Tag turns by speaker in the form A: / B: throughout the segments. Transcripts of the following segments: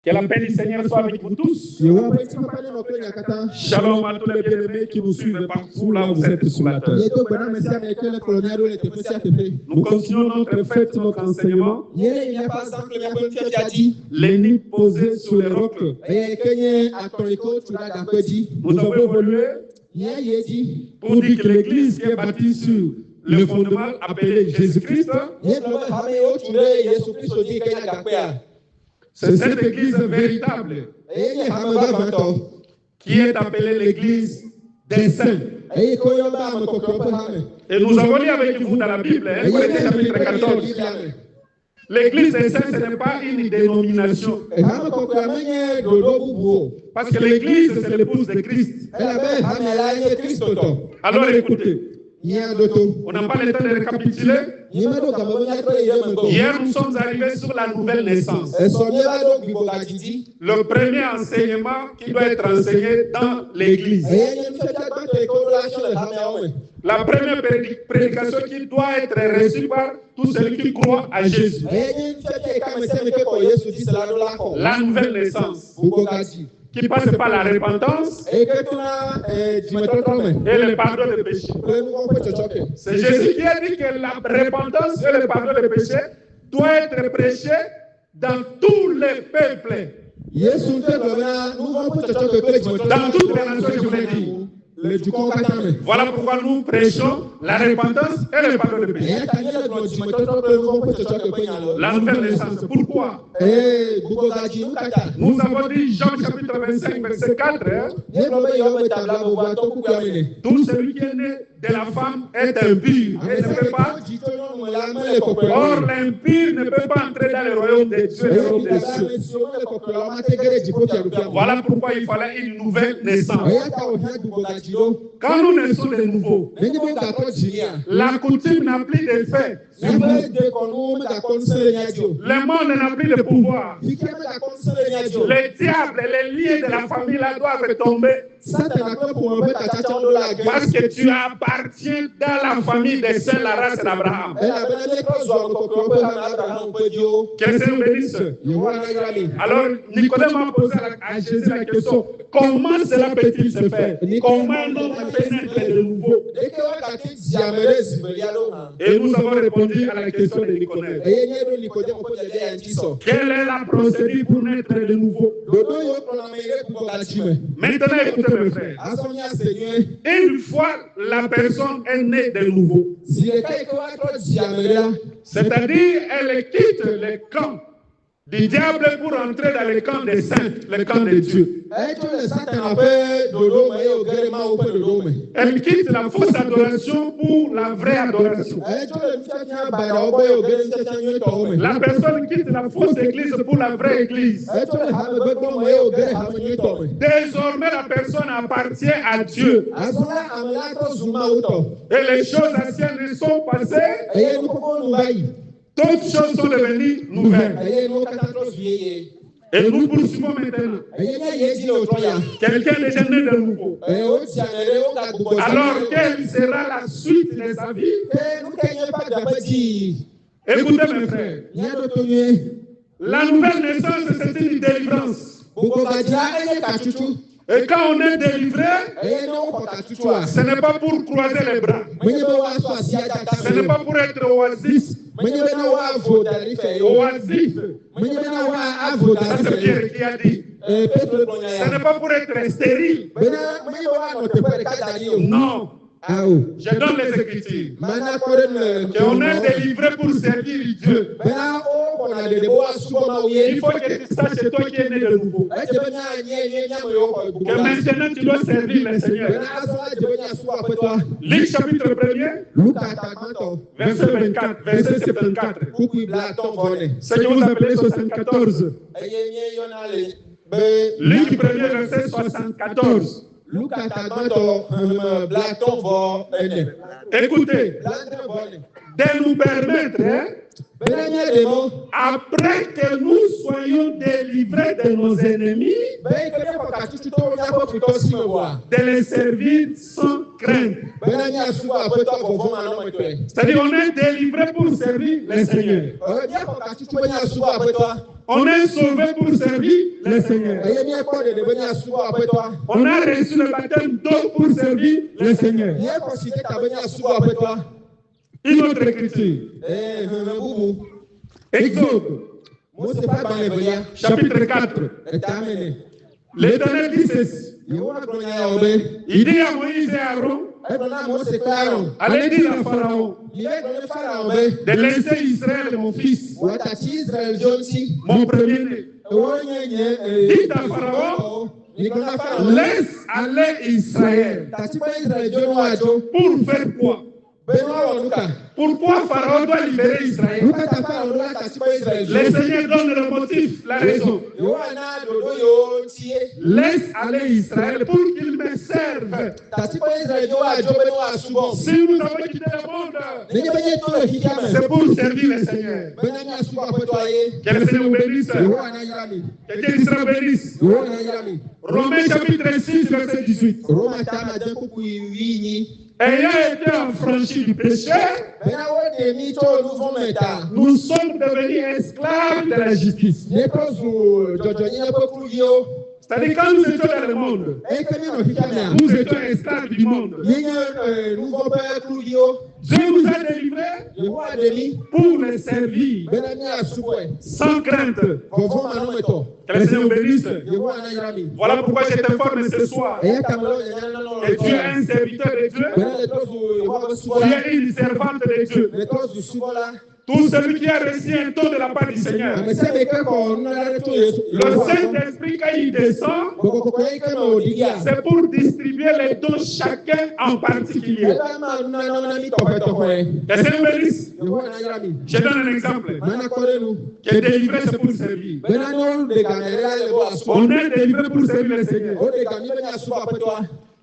A: Que la paix du Seigneur soit avec vous tous. Shalom à tous les bien-aimés qui nous suivent partout là où vous êtes sur la terre. Nous continuons notre fête, notre enseignement. Les nids posés sur les rocs. Nous avons évolué pour dire que l'Église qui est bâtie sur le fondement appelé Jésus-Christ, c'est cette église véritable qui est appelée l'église des saints. Et nous avons lu avec vous dans la Bible, Corinthiens chapitre 14. L'église des saints, ce n'est pas une dénomination. Parce que l'église, c'est l'épouse de Christ. Alors écoutez. On n'a pas le temps de récapituler. Hier, nous sommes arrivés sur la nouvelle naissance. Le premier enseignement qui doit être enseigné dans l'église. La première prédication qui doit être reçue par tous ceux qui croient à Jésus. La nouvelle naissance. Qui passe par la repentance et le pardon des péchés. C'est Jésus qui a dit que la repentance et le pardon des péchés doivent être prêchés dans tous les peuples. Dans toutes les nations, je vous l'ai dit. Voilà pourquoi nous prêchons la repentance et le pardon des péchés. La nouvelle naissance. Pourquoi? Nous avons dit Jean chapitre 25, verset 4. Tout celui qui est né de la femme est impur. Et ne peut pas. Or, l'impur ne peut pas entrer dans le royaume des dieux. Voilà pourquoi il fallait une nouvelle naissance. Quand nous naissons de nouveau, la coutume n'a plus d'effet. Le monde n'a plus de pouvoir. Les diables, les liens de la famille là doivent tomber. Parce que tu appartiens dans la famille des saints, la race d'Abraham. Que Dieu nous bénisse. Alors, Nicodème a posé à Jésus la question, comment cela peut-il se faire? Comment un homme peut naître de nouveau? Et nous avons répondu à la question de Nicodème. Quelle est la procédure pour naître de nouveau? Maintenant, écoutez mes frères. Une fois la personne est née de nouveau, c'est-à-dire elle quitte le camp du diable pour entrer dans le camp des saints, le camp de Dieu. Elle quitte la fausse adoration pour la vraie adoration. La personne quitte la fausse église pour la vraie église. Désormais, la personne appartient à Dieu. Et les choses anciennes sont passées. Toutes choses sont devenues nouvelles. Et nous poursuivons maintenant. Quelqu'un est né de nouveau. Alors, quelle sera la suite de sa vie? Écoutez mes frères. La nouvelle naissance, c'est une délivrance. Et quand on est délivré, ce n'est pas pour croiser les bras. Ce n'est pas pour être oasis. Oasis. Ça c'est Pierre qui a dit. Ce n'est pas pour être stérile. Non. Je donne les Écritures. On est délivré pour servir Dieu. Il faut que tu saches toi qui es né de nouveau. Que maintenant tu dois servir le Seigneur. Luc chapitre 1er, verset 24, verset 74. Ce que vous appelez 74. Luc 1er, verset 74. Écoutez, de nous permettre, après que nous soyons délivrés de nos ennemis, de les servir sans crainte. C'est-à-dire on est délivré pour servir le Seigneur. On est sauvé pour servir le Seigneur. On a reçu le baptême d'eau pour servir le Seigneur. Une autre écriture. Exode, chapitre 4. L'Éternel dit ceci. Il dit à Moïse et à Aaron, allez dire à Pharaon de laisser Israël, mon fils, mon premier-né. Dites à Pharaon, laisse aller Israël. Pour faire quoi? Pourquoi Pharaon doit libérer Israël? Le Seigneur donne le motif, la raison. Laisse aller Israël pour qu'il me serve. Si nous avons quitté le monde, c'est pour servir le Seigneur. Que le Seigneur vous bénisse. Que Dieu Israël bénisse. Romains chapitre 6, verset 18. Ayant été affranchis du péché, nous sommes devenus esclaves de la justice. C'est-à-dire quand nous étions dans le monde, nous étions esclaves du monde. Dieu nous a délivrés pour les servir sans crainte. Que le Seigneur vous bénisse. Voilà pourquoi je t'informe ce soir que tu es un serviteur de Dieu, tu es une servante de Dieu. Tout celui qui a reçu un don de la part du Seigneur, le Saint-Esprit, quand il descend, c'est pour distribuer les dons chacun en particulier. Que Seigneur bénisse. Je donne un exemple. Que délivré, c'est pour servir. On est délivré pour servir le Seigneur.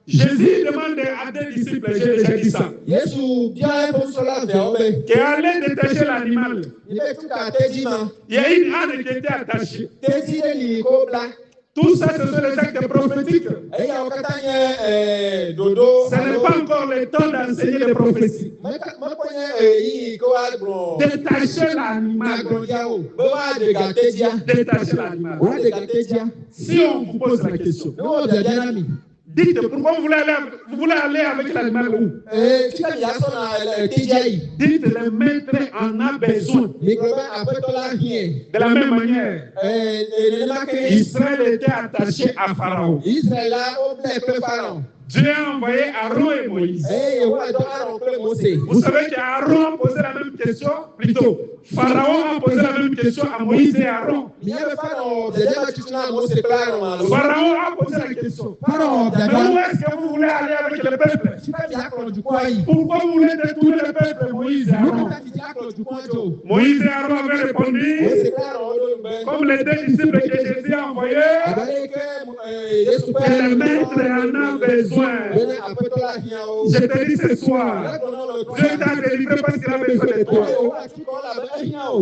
A: Jésus demande à des disciples, j'ai déjà dit ça, qu'allait détacher l'animal. Il y a une âne qui était attachée. Tout ça, ce sont les actes prophétiques. Ce n'est pas encore le temps d'enseigner les prophéties. Détacher l'animal. Détacher l'animal. Si on vous pose la question, dites pourquoi vous voulez aller avec l'animal où? Dites le maître en a besoin. De la même manière, Israël était attaché à Pharaon. Dieu a envoyé Aaron et Moïse. Vous savez qu'Aaron a posé la même question, plutôt, Pharaon a posé la même question à Moïse et Aaron. Pharaon a posé la question. Mais où est-ce que vous voulez aller avec le peuple? Pourquoi vous voulez détourner le peuple, Moïse et Aaron? Moïse et Aaron avaient répondu, comme les deux disciples que Jésus a envoyés, que le maître en a besoin. Je te dis ce soir, Dieu t'a délivré parce qu'il a besoin de toi.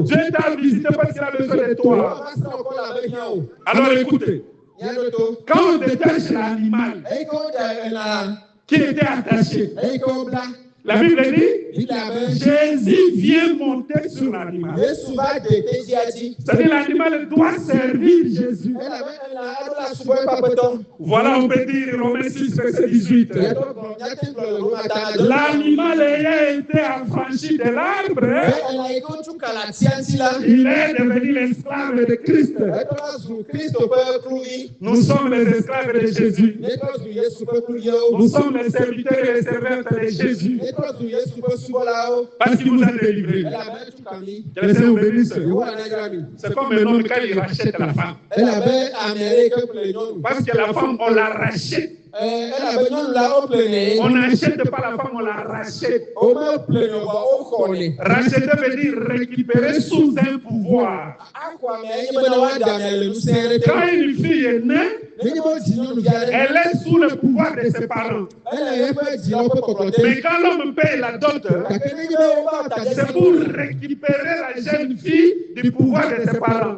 A: Dieu t'a visité parce qu'il a besoin de toi. Alors écoutez, quand on détache l'animal qui était attaché, la Bible dit, Jésus vient monter sur l'animal. C'est-à-dire l'animal doit servir Jésus. Voilà, on peut dire Romains 6, verset 18. L'animal ayant été affranchi de l'arbre, il est devenu l'esclave de Christ. Nous sommes les esclaves de Jésus. Nous sommes les serviteurs et les servantes de Jésus. Parce qu'il vous a délivré. Que le Seigneur vous bénisse. C'est comme un homme quand il rachète la femme. Parce que la femme, on la rachète. On n'achète pas la femme, on la rachète. Racheter veut dire récupérer sous un pouvoir. Quand une fille est née, elle est sous le pouvoir de ses parents. Mais quand l'homme paye la dot, c'est pour récupérer la jeune fille du pouvoir de ses parents.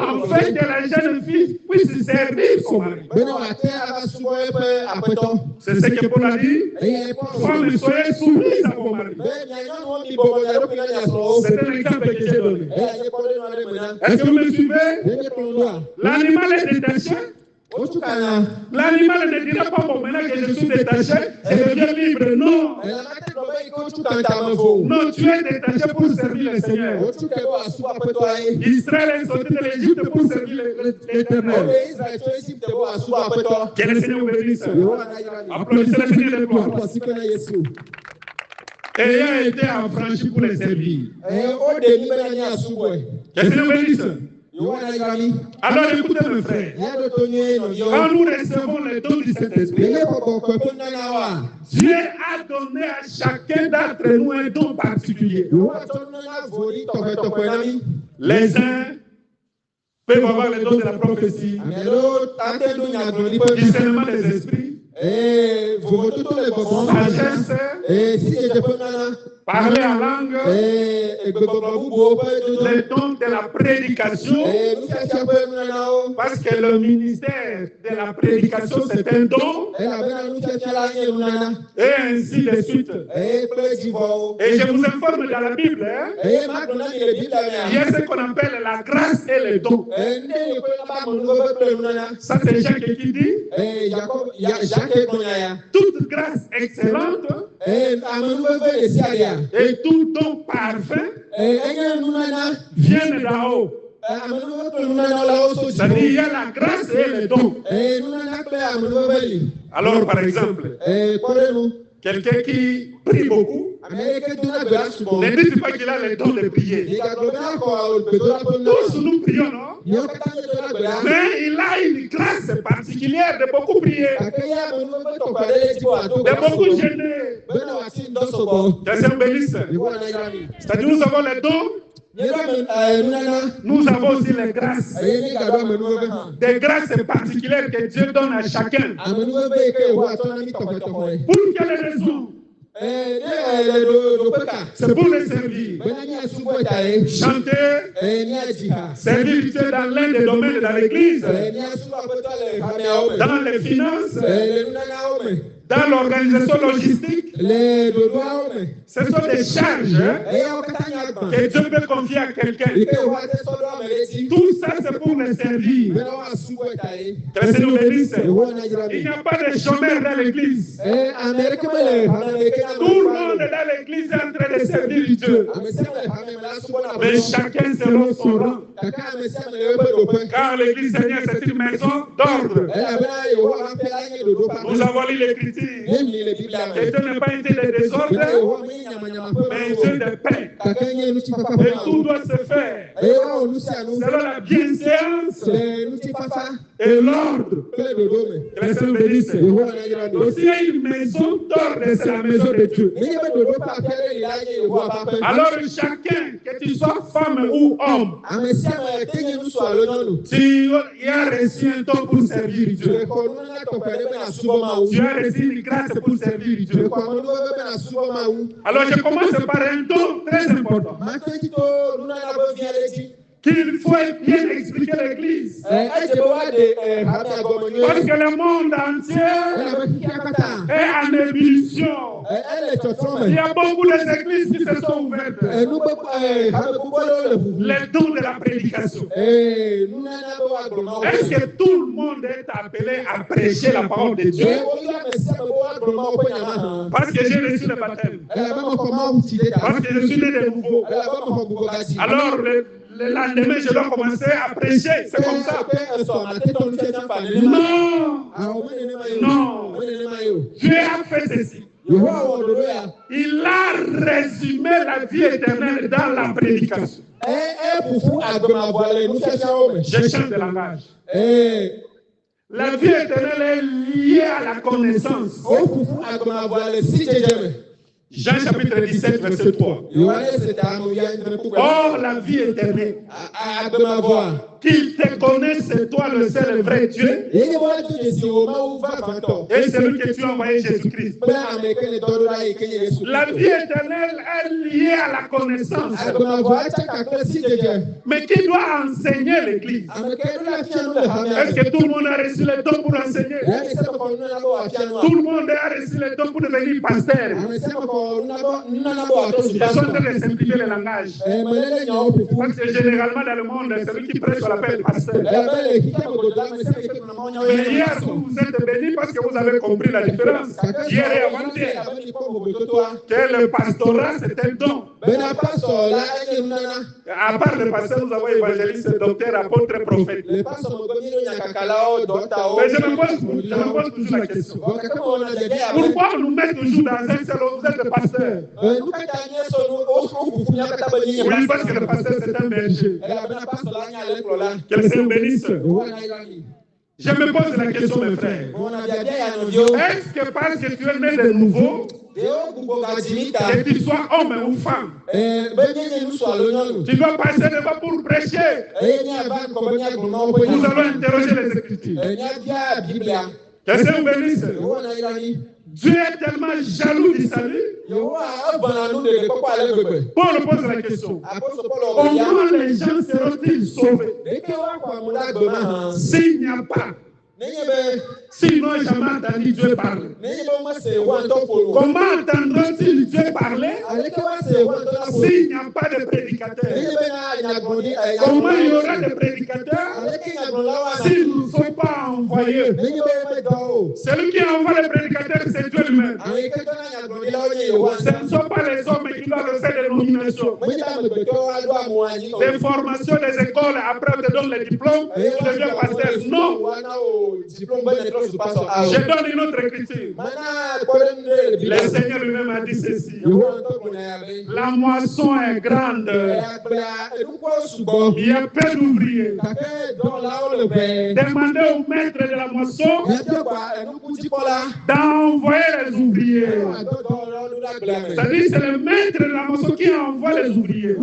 A: Afin que la jeune fille puisse servir son mari. C'est ce que Paul a dit. Femme, soyez soumise à vos maris. C'est un exemple que j'ai donné. Est-ce que vous me suivez? L'animal est détaché. L'animal ne dira pas bon, maintenant que je suis détaché, je deviens libre. Non. Non, tu es détaché pour servir le Seigneur. Israël est sorti de l'Égypte pour servir l'Éternel. Que le Seigneur vous bénisse. Applaudissez le Seigneur de gloire. Ayant été affranchi pour le servir. Que le Seigneur vous bénisse. Alors écoutez mes frères, quand nous recevons le don du Saint-Esprit, Dieu a donné à chacun d'entre nous un don particulier. Les uns peuvent avoir le don de la prophétie, discernement des esprits, sagesse, parler en langue, le don de la prédication, parce que le ministère de la prédication c'est un don, et ainsi de suite. Et je vous informe dans la Bible, il y a ce qu'on appelle la grâce et le don. Ça c'est Jacques qui dit, toute grâce excellente et tout don parfait viennent d'en haut. C'est-à-dire il y a la grâce et le don. Alors par exemple, quelqu'un qui prie beaucoup, ne dites pas qu'il a le don de prier. Tous nous prions, non? Mais il a une grâce particulière de beaucoup prier, de beaucoup jeûner. Que Dieu bénisse. C'est-à-dire nous avons le don. Nous avons aussi les grâces. Des grâces particulières que Dieu donne à chacun. Pour quelle raison? C'est pour les servir. Chanter, servir Dieu dans l'un des domaines de l'église, dans les finances, dans l'organisation logistique. Ce sont des charges que Dieu peut confier à quelqu'un. Tout ça, c'est pour les servir. Que le Seigneur bénisse. Il n'y a pas de chômeurs dans l'église. Tout le monde dans l'église est en train de servir Dieu. Mais chacun selon son rang. Car l'église Seigneur, c'est une maison d'ordre. Nous avons lu l'Écriture. Que Dieu n'a pas été de désordre, mais Dieu de paix. Et tout doit se faire selon la bienséance et l'ordre. Que le Seigneur bénisse. Aussi, il y a une maison d'ordre, c'est la maison de Dieu. Alors, chacun, que tu sois femme ou homme, tu as reçu un don pour servir Dieu. Tu as reçu une grâce pour servir Dieu. Alors, je commence par un don très important qu'il faut bien expliquer l'église. Parce que le monde entier est en ébullition. Il y a beaucoup d'églises qui se sont ouvertes. Les dons de la prédication. Est-ce que tout le monde est appelé à prêcher la parole de Dieu? Parce que j'ai reçu le baptême. Parce que je suis né de nouveau. Alors, le lendemain, je dois commencer à prêcher. C'est comme ça. Non. Non. Dieu a fait ceci. Il a résumé la vie éternelle dans la prédication. Je change de langage. La vie éternelle est liée à la connaissance. Jean chapitre 17, verset 3. Or, la vie éternelle, qu'il te connaisse, toi le seul et vrai Dieu, et celui que tu as envoyé, Jésus-Christ. La vie éternelle est liée à la connaissance. Mais qui doit enseigner l'Église? Est-ce que tout le monde a reçu le don pour enseigner? Tout le monde a reçu le don pour devenir pasteur. Ils sont en train de simplifier le langage. Parce que généralement dans le monde, celui qui prêche, on l'appelle pasteur. Mais hier, vous êtes bénis parce que vous avez compris la différence. Hier et avant-hier, que le pastorat, c'est un don. À part le pasteur, nous avons évangéliste, docteur, apôtre, prophète. Mais je me pose toujours la question. Pourquoi on nous met toujours dans un seul, vous êtes le pasteur? Oui, parce que le pasteur, c'est un berger. Que le Seigneur bénisse. Je me pose la question, mes frères. Est-ce que parce que tu es né de nouveau, que tu sois homme ou femme, tu dois passer devant pour prêcher? Nous allons interroger les Écritures. Que le Seigneur bénisse. Dieu est tellement jaloux du salut. Paul pose la question. Comment les gens seront-ils sauvés s'il n'y a pas? S'ils n'ont jamais entendu Dieu parler. Comment entendront-ils Dieu parler s'il n'y a pas de prédicateur? Comment il y aura des prédicateurs s'ils ne sont pas envoyés? Celui qui envoie les prédicateurs, c'est Dieu lui-même. Ce ne sont pas les hommes qui doivent faire des nominations. Des formations des écoles, après on te donne les diplômes, tu deviens pasteur. Non. Je donne une autre écriture. Le Seigneur lui-même a dit ceci. La moisson est grande. Il y a peu d'ouvriers. Demandez au maître de la moisson d'envoyer les ouvriers. C'est-à-dire c'est le maître de la moisson qui envoie les ouvriers.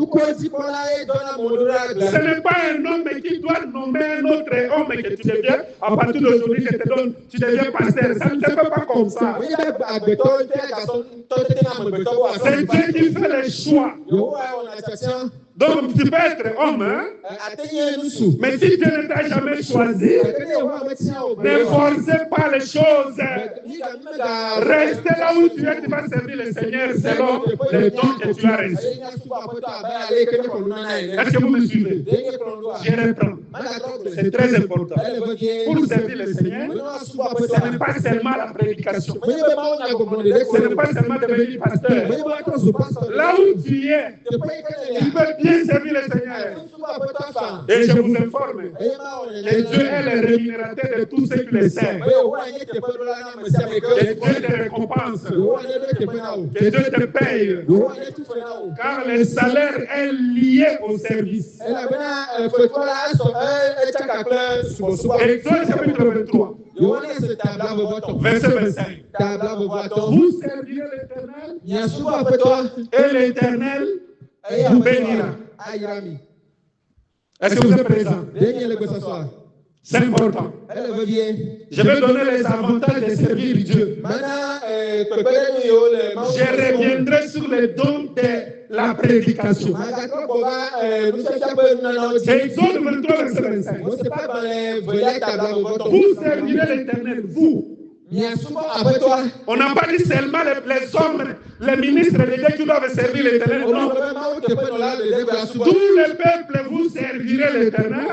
A: Ce n'est pas un homme qui doit nommer un autre homme que tu deviens. À partir d'aujourd'hui, je te donne, tu deviens pasteur. Ça ne se fait pas comme ça. C'est Dieu qui fait les choix. Donc tu peux être homme, hein? Mais si Dieu ne t'a jamais choisi, ne forcez pas les choses. Restez là où tu es, tu vas servir le Seigneur selon les dons que tu as reçus. Est-ce que vous me suivez? Je reprends. C'est très important. Pour servir le Seigneur, ce n'est pas seulement la prédication. Ce n'est pas seulement devenir pasteur. Là où tu es, tu peux bien servir le Seigneur. Et je vous informe que Dieu est le rémunérateur de tous ceux qui le servent. Que Dieu te récompense. Que Dieu te paye. Car le salaire est lié au service. Exode chapitre 23. Verset 25. Vous servirez l'Éternel et l'Éternel vous bénira. Est-ce que vous êtes présent? C'est important. Je vais donner les avantages de servir Dieu. Je reviendrai sur les dons de la prédication. C'est Exode 23, verset 25. Vous servirez l'Éternel, vous. On n'a pas dit seulement les hommes, les ministres de Dieu qui doivent servir l'Éternel. Non. Tout le peuple, vous servirez l'Éternel.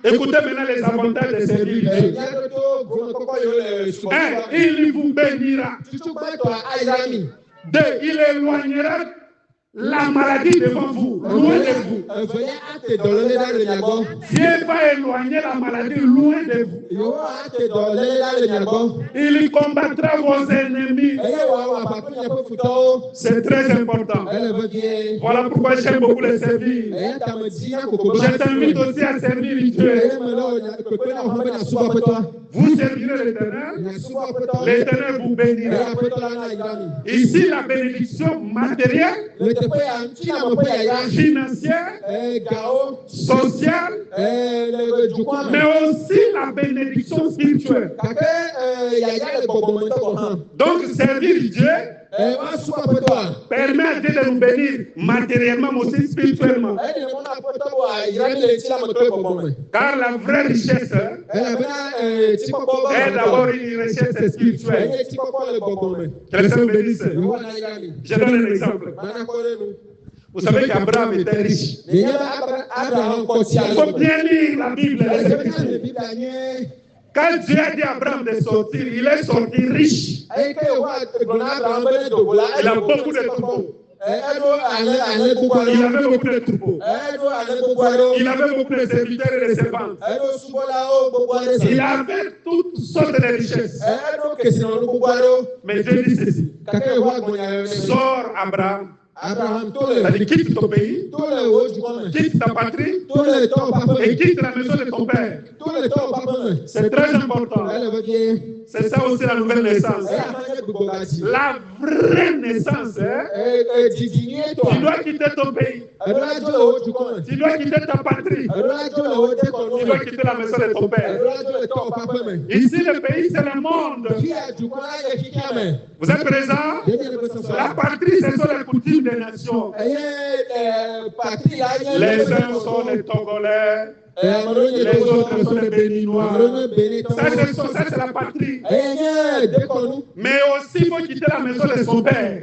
A: Écoutez maintenant les avantages de servir Dieu. Un, il vous bénira. Deux, il éloignera la maladie devant vous, loin de vous. Dieu va éloigner la maladie loin de vous. Il combattra vos ennemis. C'est très important. Voilà pourquoi j'aime beaucoup les servir. Je t'invite aussi à servir Dieu. Vous servirez l'Éternel. L'Éternel vous bénira. Ici, la bénédiction matérielle, financière, sociale, mais aussi la bénédiction spirituelle. Donc, servir Dieu permet à Dieu de nous bénir matériellement, mais aussi spirituellement. Car la vraie richesse est d'abord une richesse spirituelle. Que le Seigneur bénisse. Je donne un exemple. Vous savez qu'Abraham était riche. Il faut bien lire la Bible. Quand Dieu a dit à Abraham de sortir, il est sorti riche. Il a beaucoup de troupeaux. Il avait beaucoup de troupeaux. Il avait beaucoup de serviteurs et de servantes. Il avait toutes sortes de richesses. Mais Dieu dit ceci. Sors, Abraham. Quitte ton pays, quitte ta patrie et quitte la maison de ton père. C'est très important. C'est ça aussi la nouvelle naissance. La vraie naissance, tu dois quitter ton pays. Tu dois quitter ta patrie. Tu dois quitter la maison de ton père. Ici, le pays, c'est le monde. Vous êtes présents? La patrie, ce sont les coutumes des nations. Les uns sont les Togolais. Les autres sont les Béninois. Ça, c'est la patrie. Mais aussi, il faut quitter la maison de son père.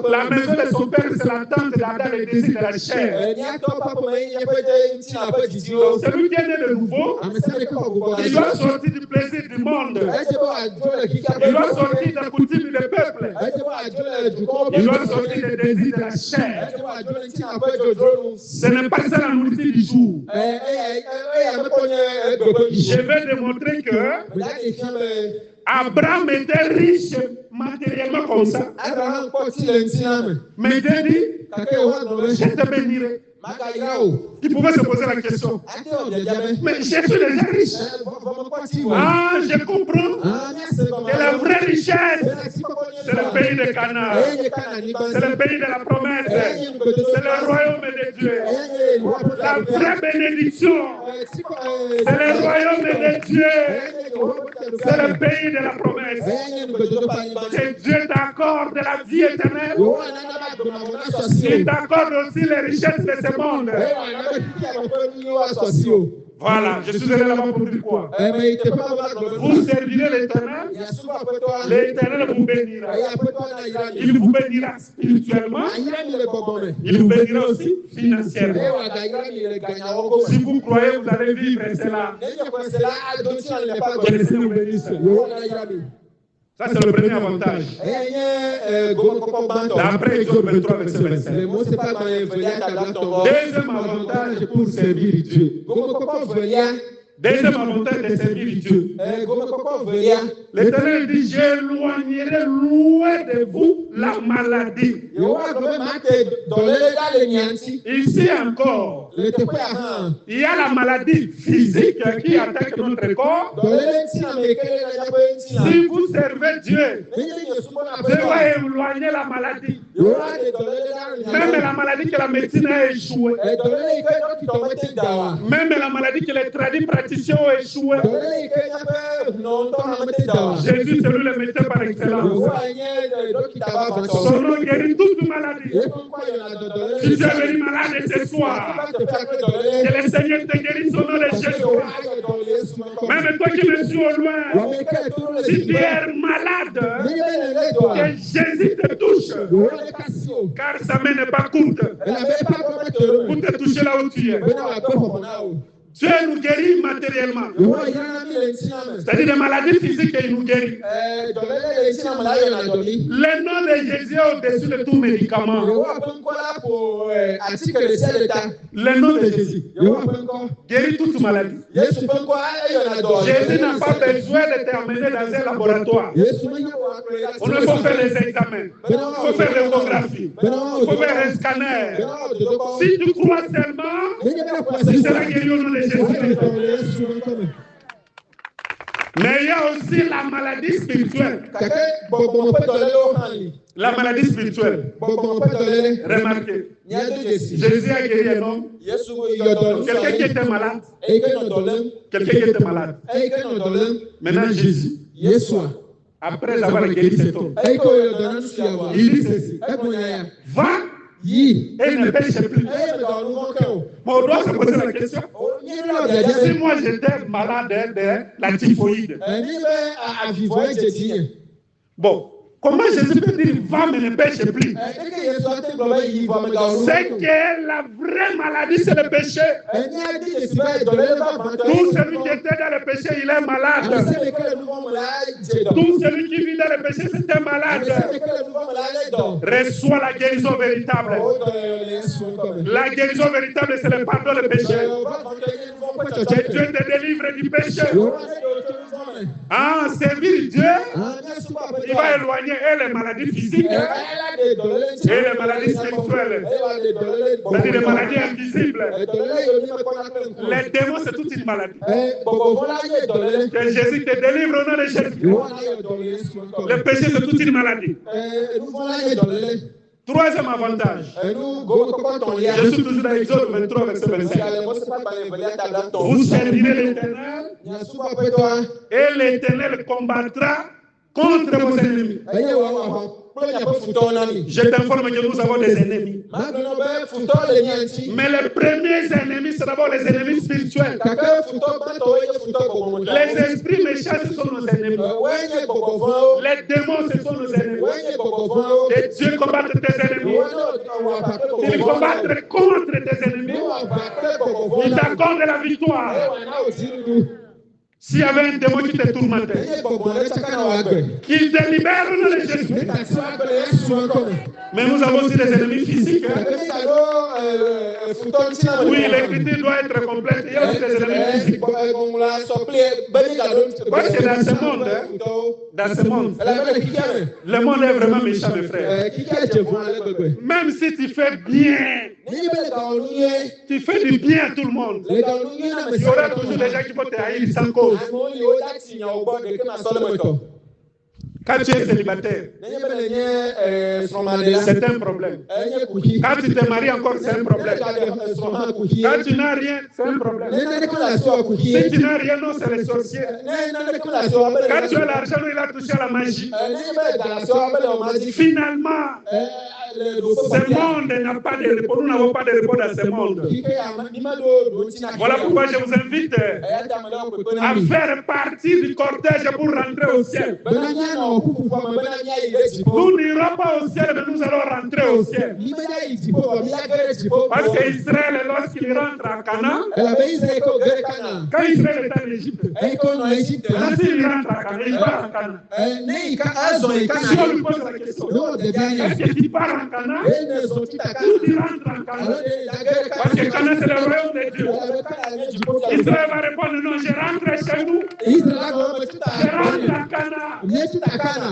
A: La maison de son père, c'est la tente d'Adam et désir de la chair. Celui qui est né de nouveau, il doit sortir du plaisir du monde. Il doit sortir des coutumes du peuple. Il doit sortir des désirs de la chair. Ce n'est pas ça la nourriture du jour. Je vais démontrer que Abraham était riche matériellement comme ça. Mais Dieu dit, je te bénirai. Il pouvait se poser la question. Mais je suis déjà riche. Ah, je comprends que la vraie richesse, c'est le pays de Canaan. C'est le pays de la promesse. C'est le royaume de Dieu. La vraie bénédiction, c'est le royaume de Dieu. C'est le pays de la promesse. Que Dieu t'accorde la vie éternelle. Il t'accorde aussi les richesses de ce monde. Voilà, je suis allé là-bas pour dire quoi? Vous servirez l'Éternel, l'Éternel vous bénira. Il vous bénira spirituellement, il vous bénira aussi financièrement. Si vous croyez, vous allez vivre cela. Que le Seigneur vous bénisse. Ça, c'est le premier avantage. D'après Exode 23, verset 25. Deuxième avantage pour servir Dieu. Deuxième avantage de servir Dieu. L'Éternel dit, j'éloignerai loin de vous la maladie. Ici encore, il y a la maladie physique qui attaque notre corps. Si vous servez Dieu, Dieu va éloigner la maladie. Même la maladie que la médecine a échoué. Même la maladie que les tradis praticiens ont échoué. Jésus, c'est lui le médecin par excellence. Son nom guérit toute maladie. Si tu es venu malade ce soir, que le Seigneur te guérisse au nom de Jésus. Même toi qui me suis au loin, si tu es malade, que Jésus te touche. Car sa main n'est pas courte pour te toucher là où tu es. Dieu nous guérit matériellement. C'est-à-dire des maladies physiques qu'il nous guérit. Le nom de Jésus est au-dessus de tout médicament. Le nom de Jésus guérit toute maladie. Jésus n'a pas besoin de terminer dans un laboratoire. On ne faut faire les examens. Il faut faire l'échographie. Il faut faire un scanner. Si tu crois seulement, tu seras guéri au nom de Jésus. Mais il y a aussi la maladie spirituelle. La maladie spirituelle. Remarquez. Jésus a guéri un homme. Quelqu'un qui était malade. Quelqu'un qui était malade. Maintenant Jésus. Après avoir guéri cet homme. Il dit ceci. Va. Et ne pêche plus. Mais on doit se poser la question. Si moi j'étais malade de la typhoïde. Bon, comment Jésus peut dire va mais ne pêche plus? C'est que la vraie maladie c'est le péché. Tout celui qui était dans le péché il est malade. Tout celui qui vit dans le péché c'est un malade. Reçois la guérison véritable. La guérison véritable c'est le pardon du péché. Que Dieu te délivre du péché. Servir Dieu, il va éloigner les maladies physiques et les maladies spirituelles. C'est-à-dire les maladies invisibles. Les démons, c'est toute une maladie. Que Jésus te délivre au nom de Jésus. Le péché, c'est toute une maladie. Troisième avantage. Je suis toujours dans Exode 23, verset 25. Vous servirez l'Éternel et l'Éternel combattra contre vos ennemis. Je t'informe que nous avons des ennemis. Mais les premiers ennemis, c'est d'abord les ennemis spirituels. Les esprits méchants, ce sont nos ennemis. Les démons, ce sont nos ennemis. Et Dieu combat tes ennemis. Il combat contre tes ennemis. Il t'accorde la victoire. S'il y avait un démon qui te tourmentait, qu'il te libère au nom de Jésus. Mais nous avons aussi des ennemis physiques. Oui, l'écriture doit être complète. Il y a aussi des ennemis physiques. Parce que dans ce monde, le monde est vraiment méchant, mes frères. Même si tu fais bien, tu fais du bien à tout le monde, il y aura toujours des gens qui vont te haïr sans cause. Quand tu es célibataire, c'est un problème. Quand tu te maries encore, c'est un problème. Quand tu n'as rien, c'est un problème. Si tu n'as rien, non, c'est les sorciers. Quand tu as l'argent, il a touché à la magie. Finalement, ce monde n'a pas de repos. Nous n'avons pas de repos dans ce monde. Voilà pourquoi je vous invite à faire partie du cortège pour rentrer au ciel. Nous n'irons pas au ciel, mais nous allons rentrer au ciel. Parce qu'Israël, lorsqu'il rentre à Canaan, quand Israël est en Égypte, lorsqu'il rentre à Canaan, il va à Canaan. Si on lui pose la question, est-ce que tu pars en Canaan? Ou tu rentres en Canaan? Parce que Canaan, c'est le royaume de Dieu. Israël va répondre, non, je rentre chez nous. Je rentre en Canaan.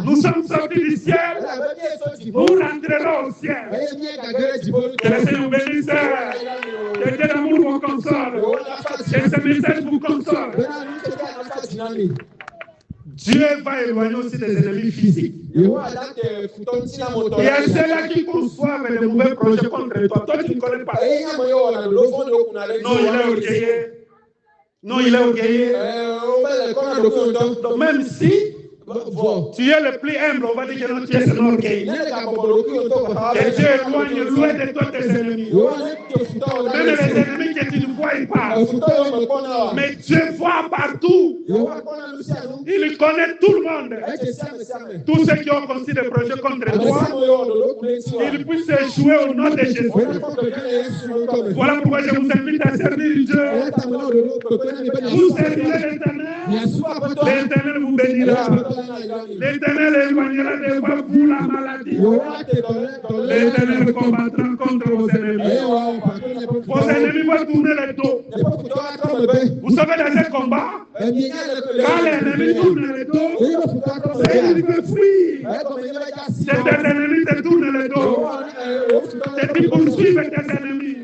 A: Nous sommes sortis du ciel. Nous rentrerons au ciel. Que le Seigneur vous bénisse. Que Dieu d'amour vous console. Que ce message vous console. Dieu va éloigner aussi des ennemis physiques. Il y a ceux-là qui conçoivent des mauvais projets contre toi. Toi, tu ne connais pas. Non, il est orgueilleux. Non, il est orgueilleux. Donc, même si Tu es le plus humble, on va dire que non, tu es un orgueil. Et Dieu éloigne loin de toi tes ennemis. Même les ennemis que tu ne vois pas. Mais Dieu voit partout. Il connaît tout le monde. Tous ceux qui ont conçu des projets contre toi, ils puissent échouer au nom de Jésus. Voilà pourquoi je vous invite à servir Dieu. Vous servirez l'Éternel. L'Éternel vous bénira. L'Éternel éloignera de vous la maladie. L'Éternel combattra contre vos ennemis. Vos ennemis vont tourner le dos. Vous savez, dans ce combat, quand l'ennemi tourne le dos, c'est qu'il veut fuir. C'est tes ennemis te tournent le dos. C'est qu'ils poursuivent tes ennemis.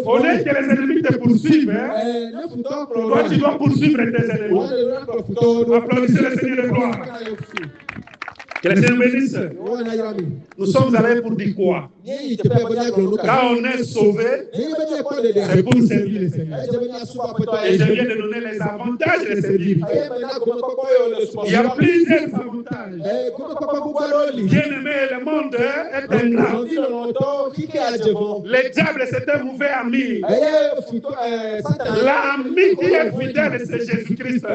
A: Au lieu que les ennemis te poursuivent, toi tu dois poursuivre tes ennemis. Applaudissez le Seigneur de gloire. Que le Seigneur bénisse. Nous sommes allés pour dire quoi? Quand on est sauvé, c'est pour servir le Seigneur. Et je viens de donner les avantages de servir. Il y a plusieurs avantages. Bien aimé, le monde est ingrat. Le diable s'est un mauvais ami. L'ami qui est fidèle, c'est Jésus-Christ.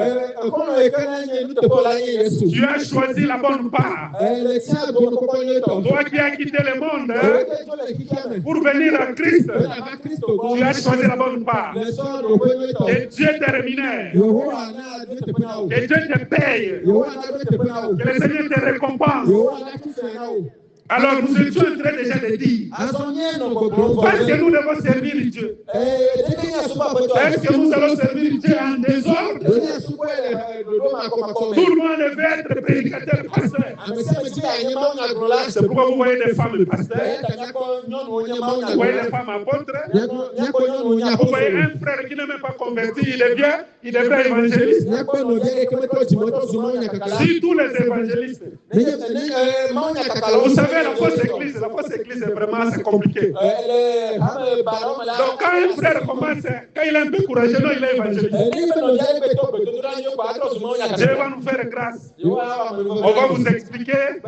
A: Tu as choisi la bonne part. Toi qui as quitté le monde pour venir à Christ, tu as choisi la bonne part. Et Dieu te rémunère. Et Dieu te paye. Que le Seigneur te récompense. Alors nous étions en train déjà de dire, est-ce que nous devons servir Dieu? Est-ce que nous allons servir Dieu en désordre? Tout le monde veut être prédicateur, pasteur. C'est pourquoi vous voyez des femmes pasteurs, vous voyez des femmes apôtres, vous voyez un frère qui n'est même pas converti, il devrait évangéliste. Si tous les évangélistes, vous savez, la fausse église est vraiment assez compliquée. Donc quand un frère commence, quand il est un peu courageux, non, il est évangéliste. Dieu va nous faire grâce. On va vous expliquer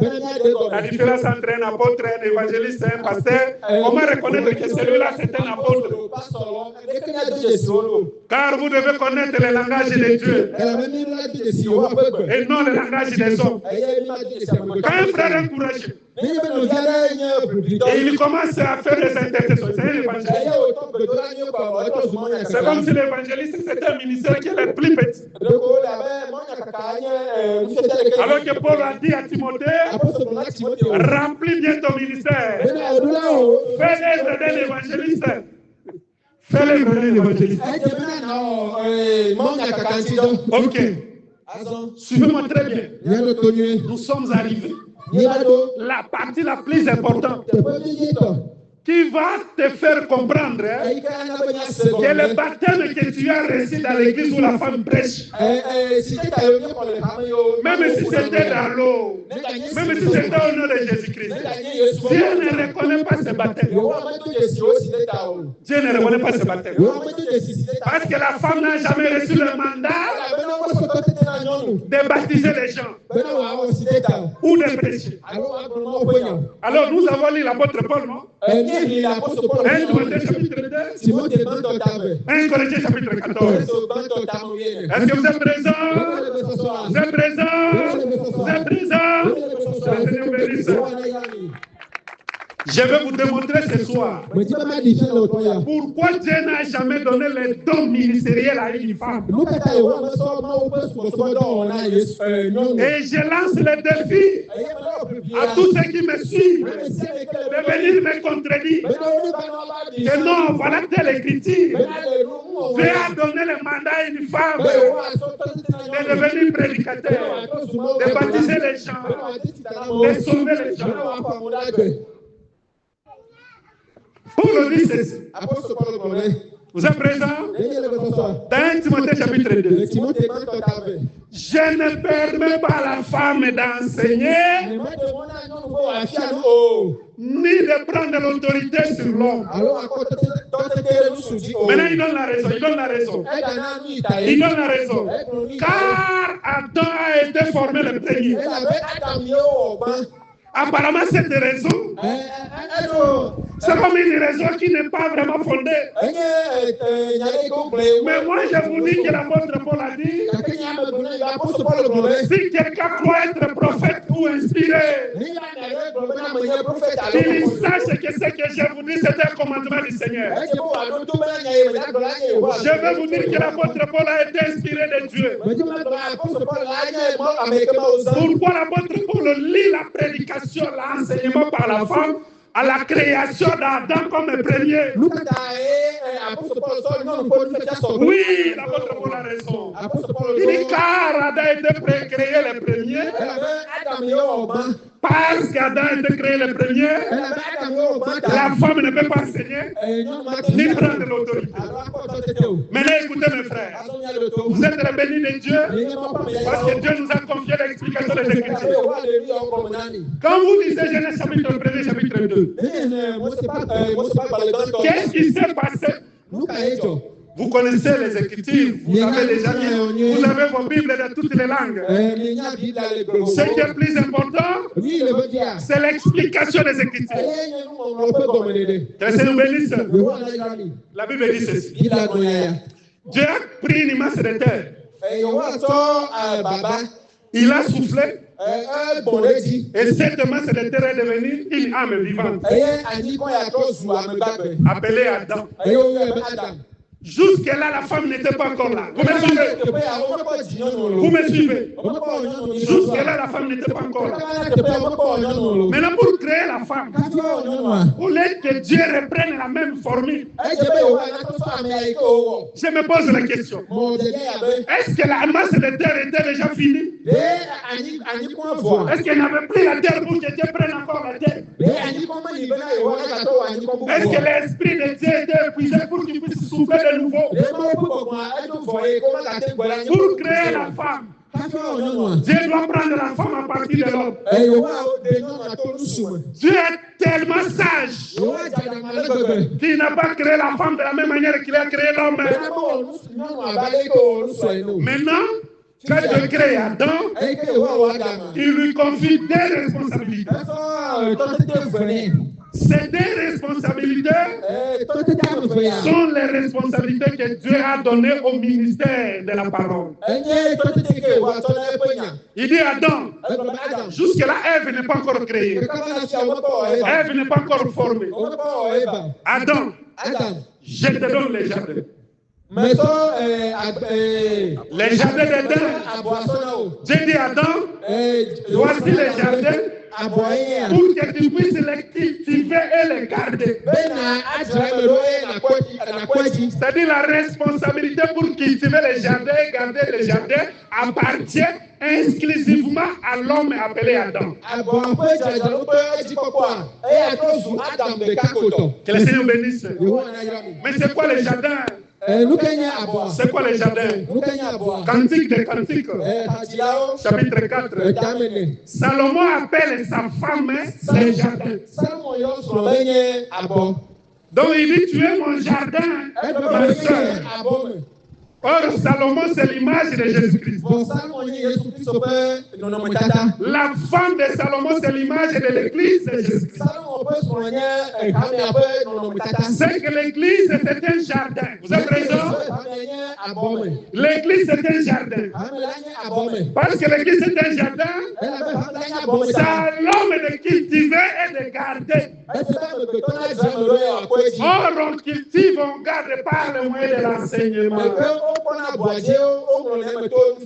A: la différence entre un apôtre, un évangéliste et un pasteur. Comment reconnaître que celui-là c'est un apôtre? Car vous devez connaître le langage de Dieu et non le langage des hommes. Quand un frère est courageux, et il commence à faire des intercessions. C'est un évangéliste. C'est comme si l'évangéliste c'était un ministère qui est le plus petit. Alors que Paul a dit à Timothée, remplis bien ton ministère. Fais l'œuvre d'un évangéliste. Fais l'œuvre d'un évangéliste. Ok. Suivez-moi très bien. Nous sommes arrivés. La partie la plus importante qui va te faire comprendre que le baptême que tu as reçu dans l'église où la femme prêche, même si c'était dans l'eau, même si c'était au nom de Jésus-Christ, Dieu ne reconnaît pas ce baptême. Dieu ne reconnaît pas ce baptême. Parce que la femme n'a jamais reçu le mandat de baptiser les gens ou de prêcher. Alors nous avons lu l'apôtre Paul, non? 1 Timothée chapitre 2, 1 Corinthiens chapitre 14. Est-ce que vous êtes présents? Vous êtes présents? Vous êtes présents? Je vais vous démontrer ce soir pourquoi Dieu n'a jamais donné les dons ministériels à une femme. Et je lance le défi à tous ceux qui me suivent de venir me contredire. Que non, voilà telle écriture. Dieu a donné le mandat à une femme de devenir prédicateur, de baptiser les gens, de sauver les gens. Paul dit ceci. Vous êtes présents? Dans 1 Timothée chapitre 2. Je ne permets pas à la femme d'enseigner, ni de prendre l'autorité sur l'homme. Maintenant, il donne la raison. Il donne la raison. Car Adam a été formé le premier. Apparemment, cette raison, c'est comme une raison qui n'est pas vraiment fondée. Mais moi, je vous dis que l'apôtre Paul a dit, si quelqu'un croit être prophète ou inspiré, qu'il sache que ce que je vous dis, c'est un commandement du Seigneur. Je vais vous dire que l'apôtre Paul a été inspiré de Dieu. Pourquoi l'apôtre Paul lit la prédication, l'enseignement par la femme à la création d'Adam comme le premier? Oui, l'apôtre Paul a raison. Il dit car Adam a été créé le premier. Parce qu'Adam a été créé le premier, la femme ne peut pas enseigner ni prendre l'autorité. Maintenant, écoutez mes frères, vous êtes les bénis de Dieu parce que Dieu nous a confié l'explication des Écritures. Quand vous lisez Genèse chapitre 1, chapitre 2, qu'est-ce qui s'est passé? Vous connaissez les Écritures, vous avez vos Bibles dans toutes les langues. Ce qui est plus important, c'est l'explication des Écritures. Que le Seigneur bénisse. La Bible dit ceci. Dieu a pris une masse de terre. Il a soufflé. Et cette masse de terre est devenue une âme vivante. Appelée Adam. Jusque-là, la femme n'était pas encore là. Vous me suivez? Vous me suivez? Jusque-là, la femme n'était pas encore là. Maintenant, pour créer la femme, au lieu que Dieu reprenne la même formule, je me pose la question. Est-ce que la masse de terre était déjà finie? Est-ce qu'elle n'avait plus la terre pour que Dieu prenne encore la terre? Est-ce que l'esprit de Dieu était épuisé pour qu'il puisse souffler de nouveau? Pour créer la femme, Dieu doit prendre la femme à partir de l'homme. Dieu est tellement sage qu'il n'a pas créé la femme de la même manière qu'il a créé l'homme. Maintenant, quand Dieu crée Adam, il lui confie des responsabilités. Ces deux responsabilités sont les responsabilités que Dieu a données au ministère de la parole. Il dit Adam, jusque-là, Ève n'est pas encore créée. Ève n'est pas encore formée. Adam, je te donne les jardins. Les jardins d'Éden. J'ai dit Adam, voici les jardins pour que tu puisses les cultiver et les garder. C'est-à-dire la responsabilité pour cultiver les jardins et garder les jardins appartient exclusivement à l'homme appelé Adam. Que le Seigneur bénisse. Mais c'est quoi les jardins? C'est quoi les jardins? Cantique des Cantiques, chapitre 4. Salomon appelle sa femme les jardins. Donc il dit, tu es mon jardin, ma soeur. Or, Salomon, c'est l'image de Jésus-Christ. La femme de Salomon, c'est l'image de l'église de Jésus-Christ. C'est que l'église, c'est un jardin. Vous avez raison? L'église, c'est un jardin. Parce que l'église, c'est un jardin, c'est à l'homme de cultiver et de garder. Or, on cultive, on garde par le moyen de l'enseignement.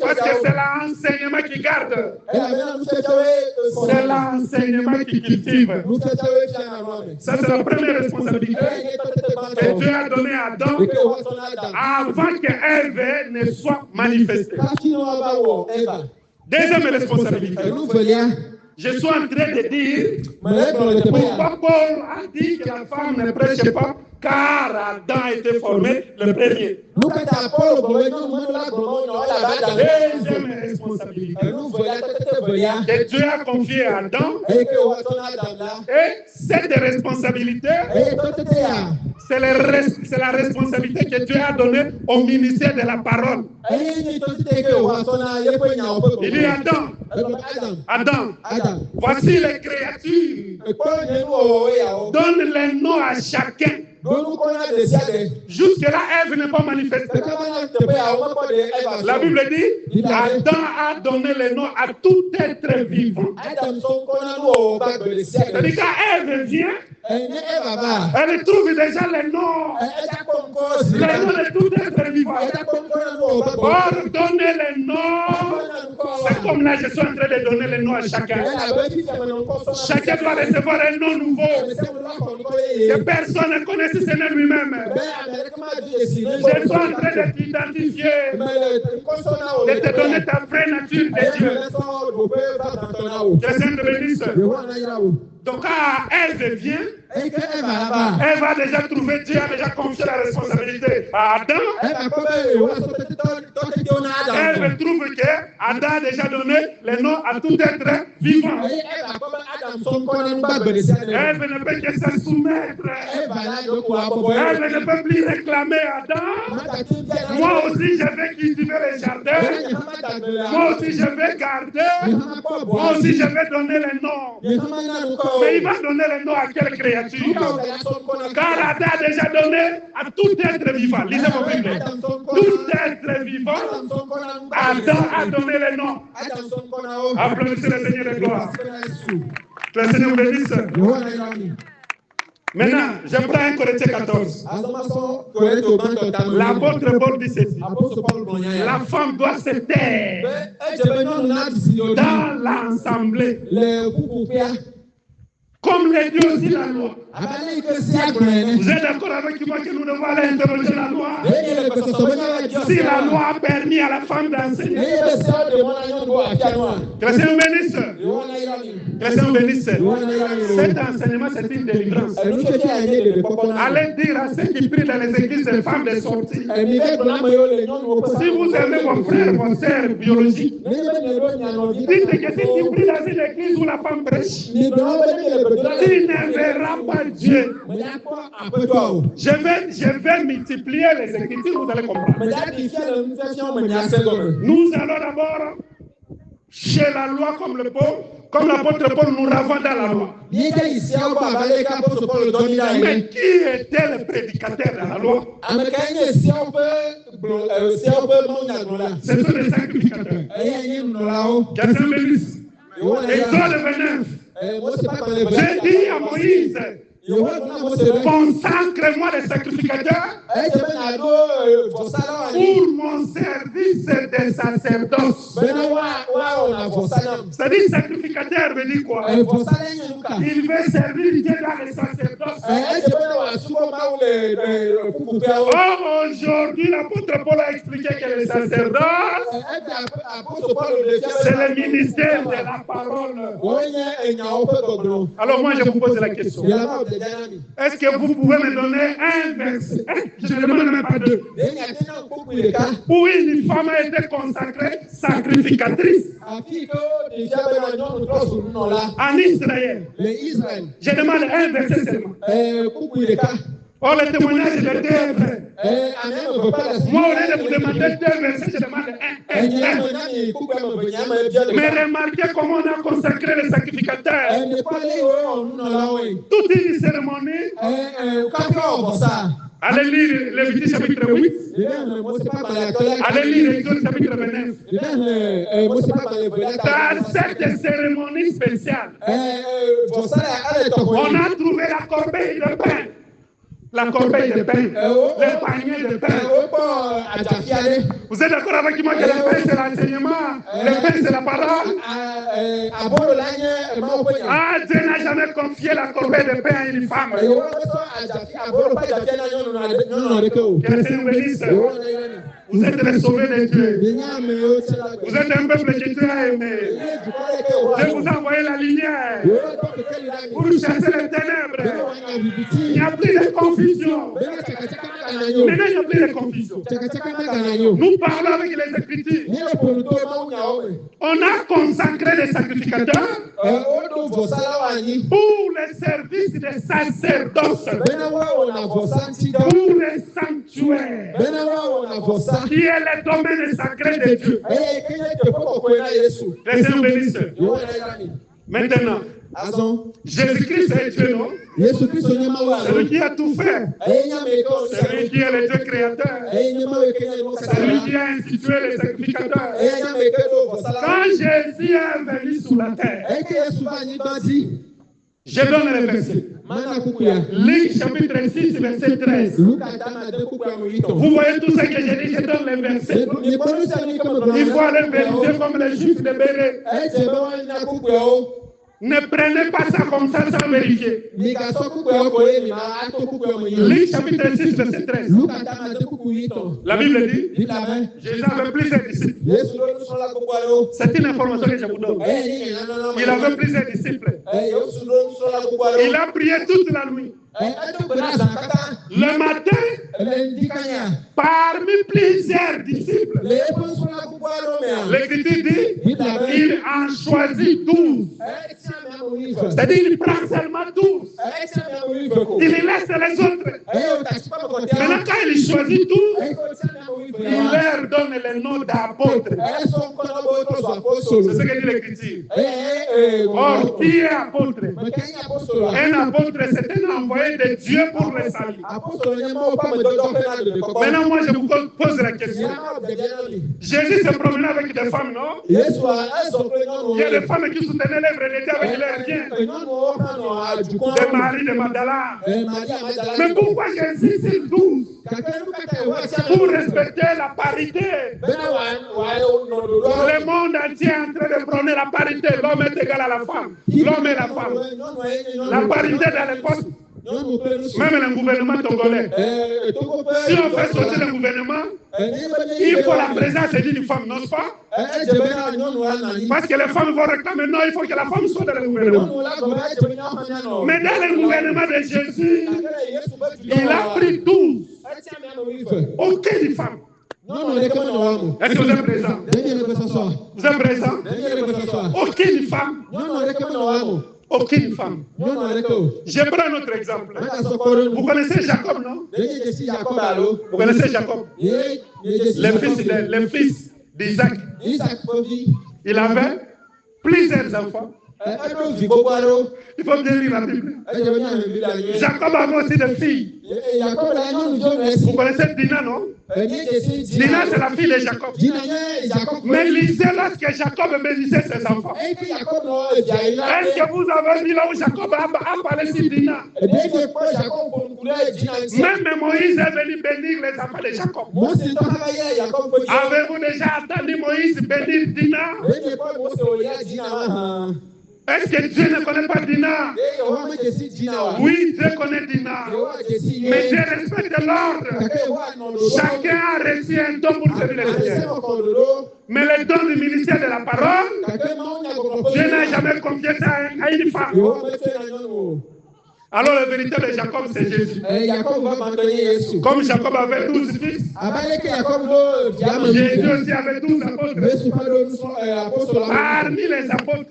A: Parce que c'est l'enseignement qui garde. C'est l'enseignement qui cultive. Ça, c'est la première responsabilité que Dieu a donnée à Adam avant que Ève ne soit manifestée. Deuxième responsabilité. Je suis en train de dire pourquoi Paul a dit que la femme ne prêche pas, car Adam a été formé le premier. Deuxième responsabilité que Dieu a confiée à Adam, et cette responsabilité, C'est la responsabilité que Dieu a donnée au ministère de la parole. Il dit Adam, voici les créatures. Donne les noms à chacun. Jusque-là, Ève n'est pas manifestée. La Bible dit Adam a donné les noms à tout être vivant. C'est-à-dire qu'Ève vient, elle trouve déjà les noms de tout être vivant. Or, donner les noms, c'est comme là, je suis en train de donner les noms à chacun. Chacun doit recevoir un nom nouveau que personne ne connaît si ce n'est lui-même. Je suis en train de t'identifier, de te donner ta vraie nature de Dieu. Que Saint te bénisse. Donc, quand Ève vient, elle va déjà trouver, Dieu a déjà confié la responsabilité à Adam. Elle trouve que Adam a déjà donné les noms à tout être vivant. Elle ne peut que se soumettre. Elle ne peut plus réclamer Adam. Moi aussi, je vais cultiver les jardins. Moi aussi, je vais garder. Moi aussi, je vais donner les noms. Mais il va donner les noms à quelle créature? Car Adam a déjà donné à tout être vivant. Lisez vos Bibles. Tout être vivant, Adam a donné les noms. Applaudissez le Seigneur de gloire. Que le Seigneur vous bénisse. Maintenant, je prends 1 Corinthiens 14. L'apôtre Paul dit ceci. La femme doit se taire dans l'assemblée. Comme les dieux aussi la loi. Vous êtes d'accord avec moi que nous devons aller interroger la loi? Si la loi a permis à la femme d'enseigner. Que le Seigneur bénisse. Que le Seigneur bénisse. Cet enseignement, c'est une délivrance. Allez dire à ceux qui prient dans les églises des femmes de sortir. Si vous aimez vos frères, vos sœurs biologiques, dites que si tu pries dans une église où la femme prêche, tu ne verras pas Dieu. Je vais multiplier les écritures, vous allez comprendre. Nous allons d'abord chez la loi comme l'apôtre Paul nous ravant dans la loi. Mais qui était le prédicateur de la loi? Ce sont les sacrificateurs. Quelqu'un me dit. Exode 29. J'ai dit à Moïse, consacre-moi les sacrificateurs pour mon service de sacerdoce. C'est-à-dire sacrificateur veut dire quoi? Il veut servir Dieu dans les sacerdoces. Or, aujourd'hui, l'apôtre Paul a expliqué que les sacerdoces, c'est le ministère de la parole. Alors moi, je vous pose la question. Est-ce que vous pouvez me donner un verset? Je ne demande même pas deux. Où une femme a été consacrée sacrificatrice en Israël. Je demande un verset seulement. Or, le témoignage de deux vrai. Moi, au lieu de vous demander deux versets, je demande un. Mais remarquez comment on a consacré les sacrificateurs. Toute une cérémonie. Allez lire Lévitique chapitre 8. Allez lire Exode chapitre 29. Dans cette cérémonie spéciale, on a trouvé la corbeille de pain. La corbeille de pain, le panier de pain. Vous êtes d'accord avec moi que le pain c'est l'enseignement, le pain c'est la parole? Ah, Dieu n'a jamais confié la corbeille de pain à une femme. Que le Seigneur bénisse. Vous êtes les sauvés de Dieu. Vous êtes un peuple que Dieu a aimé. Dieu vous a envoyé la lumière pour chasser les ténèbres. Il n'y a plus de confusion. Maintenant, il n'y a plus de confusion. Nous parlons avec les Écritures. On a consacré les sacrificateurs pour le service des sacerdoces, pour les sanctuaires, qui est le domaine sacré de Dieu. Les saints bénissent. Maintenant, Jésus-Christ est Dieu, non? Celui qui a tout fait. Celui qui est le Dieu créateur. Celui qui a institué les sacrificateurs. Quand Jésus est venu sur la terre, je donne le verset. Luc chapitre 6, verset 13. Vous voyez tout ce que j'ai dit, je donne le verset. Il faut aller vérifier comme les juifs de Béret. Ne prenez pas ça comme ça sans vérifier. Luc chapitre 6, verset 13. La Bible dit, Jésus avait plusieurs disciples. C'est une information que je vous donne. Il avait plusieurs disciples. Il a prié toute la nuit. Le matin, parmi plusieurs disciples, l'Écriture dit, il en choisit 12. C'est-à-dire, il prend seulement 12. Il laisse les autres. Maintenant, quand il choisit 12, il leur donne le nom d'apôtres. C'est ce que dit l'Écriture. Or, qui est apôtre? Un apôtre, c'est un envoyé de Dieu pour le salut. Maintenant, moi, je vous pose la question. Jésus se promenait avec des femmes, non? Il y a des femmes qui soutenaient l'œuvre de Dieu avec leurs biens. Des maris de Magdala. Mais pourquoi Jésus c'est 12? Pour respecter la parité. Le monde entier est en train de prôner la parité. L'homme est égal à la femme. L'homme et la femme. La parité dans les postes. Même le gouvernement togolais. Si on fait sortir le gouvernement, il faut la présence d'une femme, non pas? Parce que les femmes vont réclamer, non, il faut que la femme soit dans le gouvernement. Mais dans le gouvernement de Jésus, il a pris 12. Aucune femme. Est-ce que vous êtes présent? Vous êtes présent? Aucune femme. Aucune femme. Je prends un autre exemple. Vous connaissez Jacob, non? Vous connaissez Jacob? Le fils d'Isaac. Il avait plusieurs enfants. Il faut bien lire la Bible. Jacob avait aussi des filles. Vous connaissez Dina, non? Dina, c'est la fille de Jacob. Mais lisez lorsque Jacob bénissait ses enfants. Est-ce que vous avez vu là où Jacob a parlé sur Dina? Même Moïse est venu bénir les enfants de Jacob. Avez-vous déjà entendu Moïse bénir Dina? Est-ce que Dieu ne connaît pas Dina? Oui, Dieu connaît Dina. Mais Dieu respecte l'ordre. Chacun a reçu un don pour servir le Seigneur. Mais le don du ministère de la parole, Dieu n'a jamais confié ça à une femme. Alors le véritable Jacob, c'est Jésus. Comme Jacob avait 12 fils, Jésus aussi avait 12 apôtres. Parmi les apôtres,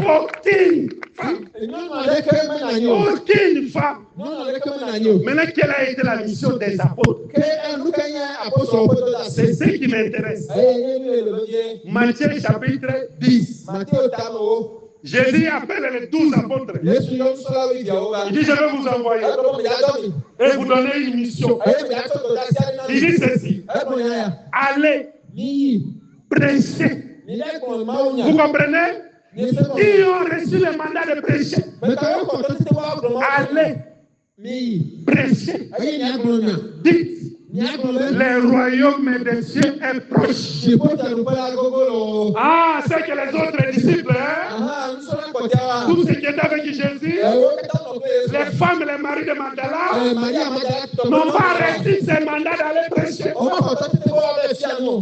A: aucune femme. Aucune femme. Maintenant, quelle a été la mission des apôtres? C'est ce qui m'intéresse. Matthieu chapitre 10. Jésus appelle les 12 apôtres. Il dit, je vais vous envoyer et vous donner une mission. Il dit ceci. Allez prêcher. Vous comprenez? Ils ont reçu le mandat de prêcher. Allez prêcher. Dites, le royaume des cieux est proche. Ah, c'est que les autres disciples, tout ce qui est avec Jésus, les femmes, les maris de Magdala, n'ont pas reçu ce mandat d'aller prêcher.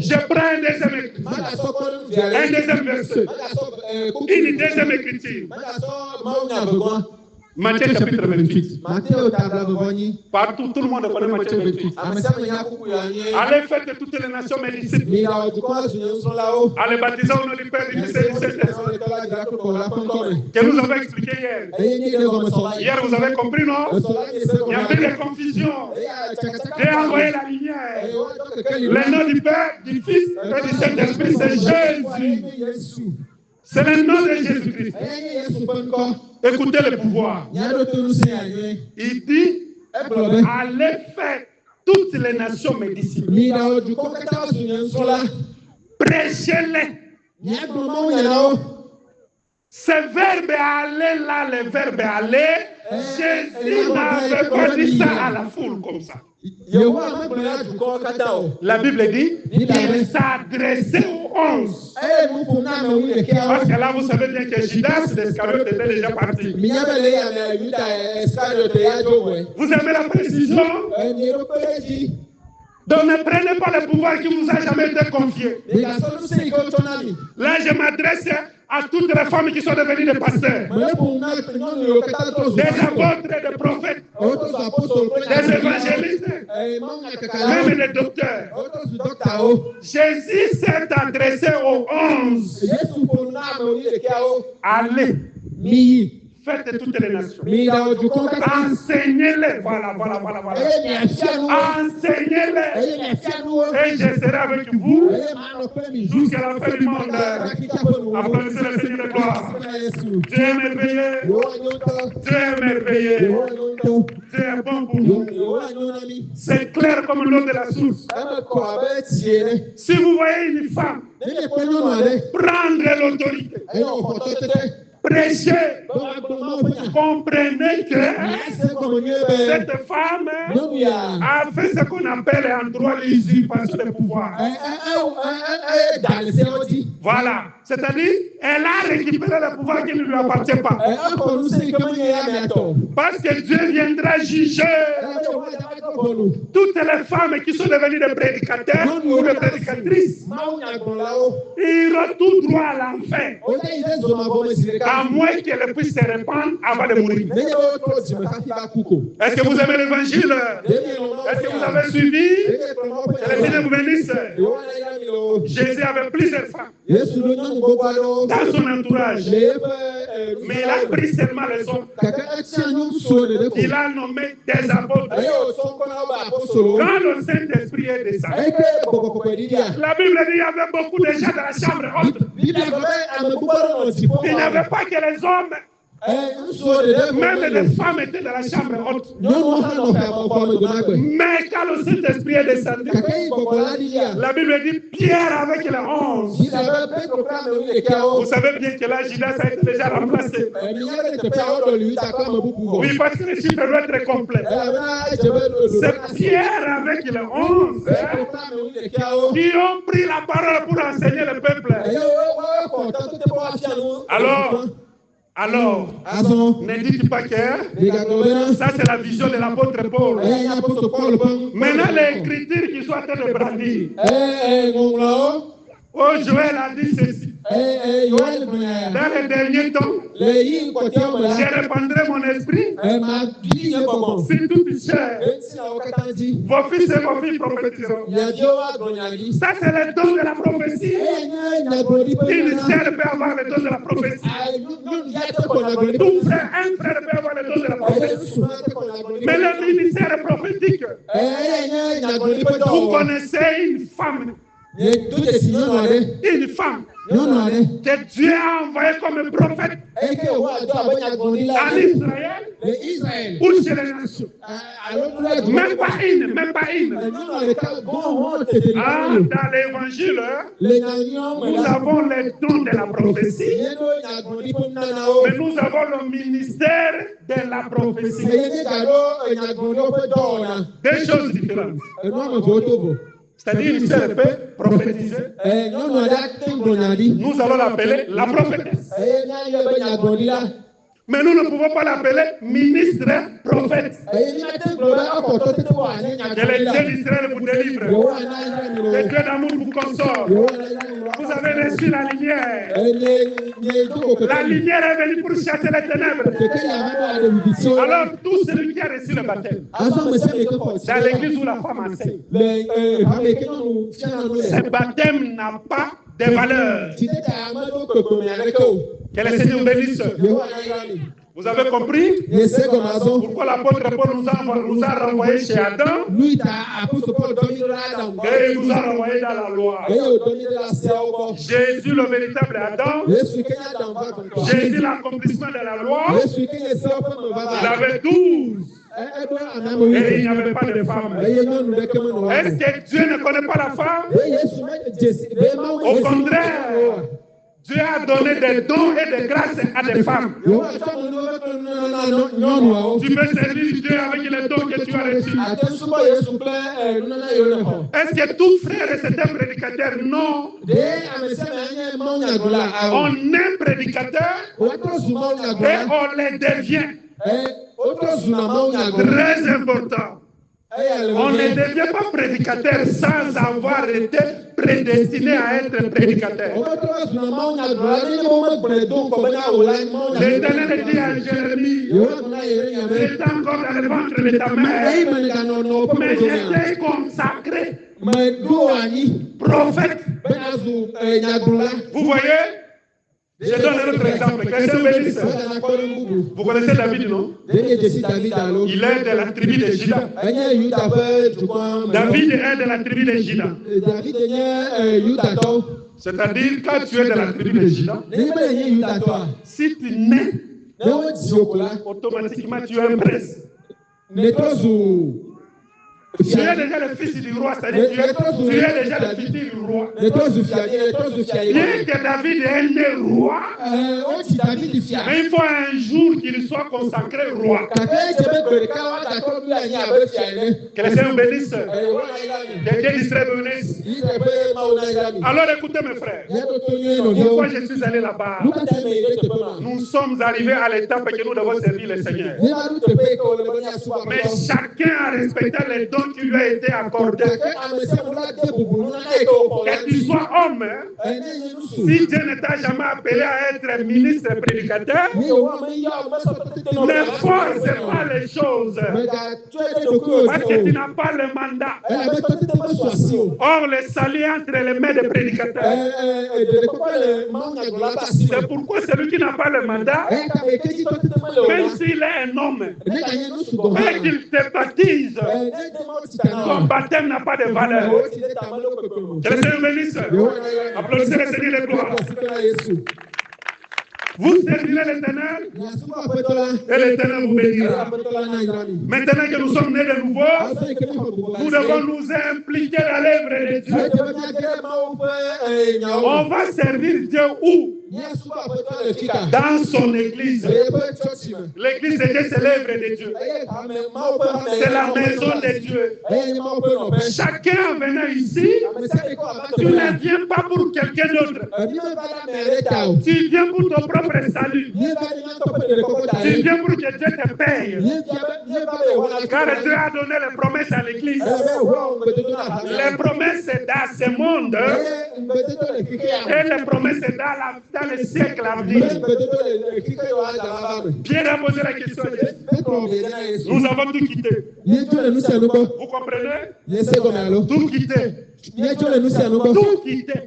A: Je prends un deuxième verset, une deuxième écriture. Matthieu chapitre 28.
B: Matteo tabla voni.
A: Partout, tout le monde connaît Matthieu 28.
B: Amesema nyakuku yanye.
A: Allez, faites toutes les nations mes disciples.
B: Mira ojukwa sunyo lao.
A: Allez, baptisez au nom du Père, du Fils et du Saint-Esprit. Que nous avons expliqué hier. Hier, vous avez compris, non? Il y avait des confusions. J'ai envoyé la lumière. Le nom du Père, du Fils et du Saint-Esprit, c'est Jésus. C'est le nom de Jésus-Christ. Écoutez le pouvoir. Il dit, allez faire toutes les nations mes disciples. Prêchez-les. Ce verbe aller là, le verbe aller, Jésus n'avait pas dit ça à la foule comme ça. La Bible dit, il s'adressait aux 11. Parce que là, vous savez bien que Judas l'Iscariote était déjà parti. Vous aimez la précision? Donc ne prenez pas le pouvoir qui vous a jamais été confié. Là, je m'adresse à toutes les femmes qui sont devenues des pasteurs, des apôtres, des prophètes, des évangélistes, même des docteurs. Jésus s'est adressé aux 11. Allez, faites toutes les nations. Enseignez-les. Voilà. Enseignez-les. Et je serai avec vous jusqu'à la fin du monde. Applaudissez le Seigneur de gloire. Dieu est merveilleux. Dieu est merveilleux. Dieu est bon pour nous. C'est clair comme l'eau de la source. Si vous voyez une femme prendre l'autorité, prêcher, comprenez que cette femme a fait ce qu'on appelle en droit l'usurpation de pouvoir. Voilà, c'est-à-dire, elle a récupéré le pouvoir qui ne lui appartient pas. Parce que Dieu viendra juger toutes les femmes qui sont devenues des prédicateurs ou des prédicatrices. Ils iront tout droit à l'enfer. À moins qu'elle puisse se répandre avant de mourir. Est-ce que vous aimez l'évangile? Est-ce que vous avez suivi? Que le Seigneur vous bénisse. Jésus avait plusieurs femmes dans son entourage. Mais il a pris seulement les hommes. Il a nommé des apôtres. Quand le Saint-Esprit est descendu, la Bible dit qu'il y avait beaucoup de gens dans la chambre haute. Il n'y avait pas que les hommes. Même les femmes étaient dans la chambre haute. Mais quand le Saint-Esprit est descendu, la Bible dit Pierre avec les 11. Vous savez bien que là, Judas a été déjà remplacé. Oui, parce que le chiffre doit être complet. C'est Pierre avec les 11 qui ont pris la parole pour enseigner le peuple. Alors, ne dites pas que ça c'est la vision de l'apôtre Paul. Maintenant, l'écriture qui soit en train de brandir. Oh, Joël a dit ceci. Dans les derniers temps, je répandrai mon esprit sur toute chair. Vos fils et vos filles prophétiseront. Ça, c'est le don de la prophétie. Une chair peut avoir le don de la prophétie. Tout frère, un frère peut avoir le don de la prophétie. Mais le ministère prophétique, vous connaissez une femme. Une femme que Dieu a envoyée comme prophète en Israël ou chez les nations. Même pas une. Dans l'évangile, nous avons les dons de la prophétie, mais nous avons le ministère de la prophétie. Deux choses différentes. C'est-à-dire une sœur peut prophétiser. Nous allons l'appeler la prophétesse. Mais nous ne pouvons pas l'appeler ministre, prophète. Que les dieux d'Israël vous délivrent. Que Dieu d'amour vous console. Vous avez reçu la lumière. La lumière est venue pour chasser les ténèbres. Alors, tout celui qui a reçu le baptême, dans l'église où la femme enseigne, ce baptême n'a pas de valeur. Que le Seigneur bénisse. Vous avez compris pourquoi l'apôtre Paul nous a renvoyés chez Adam et il nous a renvoyés dans la loi. Jésus, le véritable Adam, Jésus, l'accomplissement de la loi, il avait 12. Et il n'y avait pas de femme. Est-ce que Dieu ne connaît pas la femme? Au contraire, Dieu a donné des dons et des grâces à des femmes. Tu peux servir Dieu avec les dons que tu as reçus. Est-ce que tout frère est un prédicateur? Non. On est prédicateur et on les devient. Très important. On ne devient pas prédicateur sans avoir été prédestiné à être prédicateur. L'Éternel dit à Jérémie, c'est encore dans le ventre de ta mère, mais j'étais consacré prophète. Vous voyez? Je donne un autre exemple. Vous connaissez David, non? Il est de la tribu de Juda. David est de la tribu de Juda. C'est-à-dire, quand tu es de la tribu de Juda, si tu nais, automatiquement tu es un prince. Tu es déjà le fils du roi, c'est-à-dire tu es déjà le futur roi. Bien que David est né roi, mais il faut un jour qu'il soit consacré roi. Que le Seigneur bénisse. Que Dieu d'Israël bénisse. Alors écoutez mes frères, pourquoi je suis allé là-bas? Nous sommes arrivés à l'étape que nous devons servir le Seigneur. Mais chacun a respecté les dons qui lui a été accordé. Que tu sois homme, si Dieu ne t'a jamais appelé à être ministre prédicateur, ne force pas les choses. Parce que tu n'as pas le mandat. Or, le salut entre les mains des prédicateurs. C'est pourquoi celui qui n'a pas le mandat, même s'il est un homme, et qu'il te baptise, son baptême n'a pas de valeur. Que le Seigneur bénisse. Applaudissez le Seigneur de gloire. Vous servirez l'Éternel et l'Éternel vous bénira. Maintenant que nous sommes nés de nouveau, nous devons nous impliquer dans l'œuvre de Dieu. On va servir Dieu où? Dans son église. L'église de Dieu, c'est l'œuvre de Dieu. C'est la maison de Dieu. Chacun venant ici, tu ne viens pas pour quelqu'un d'autre. Tu viens pour ton propre salut. Tu viens pour que Dieu te paye. Car Dieu a donné les promesses à l'église. Les promesses dans ce monde et les promesses dans le siècle à venir. Pierre a posé la question. Nous avons tout quitté. Vous comprenez? Tout quitté. Tout quitté.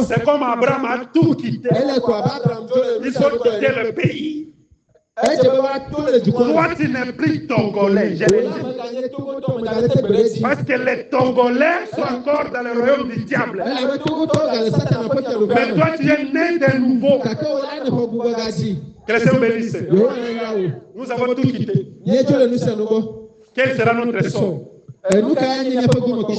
A: C'est comme Abraham a tout quitté. Il faut quitter le pays. Toi, tu n'es plus Tongolais. Parce que les Tongolais sont encore dans le royaume du diable. Mais toi, tu es né de nouveau. Que le Seigneur bénisse. Nous avons tout quitté. Quel sera notre sort?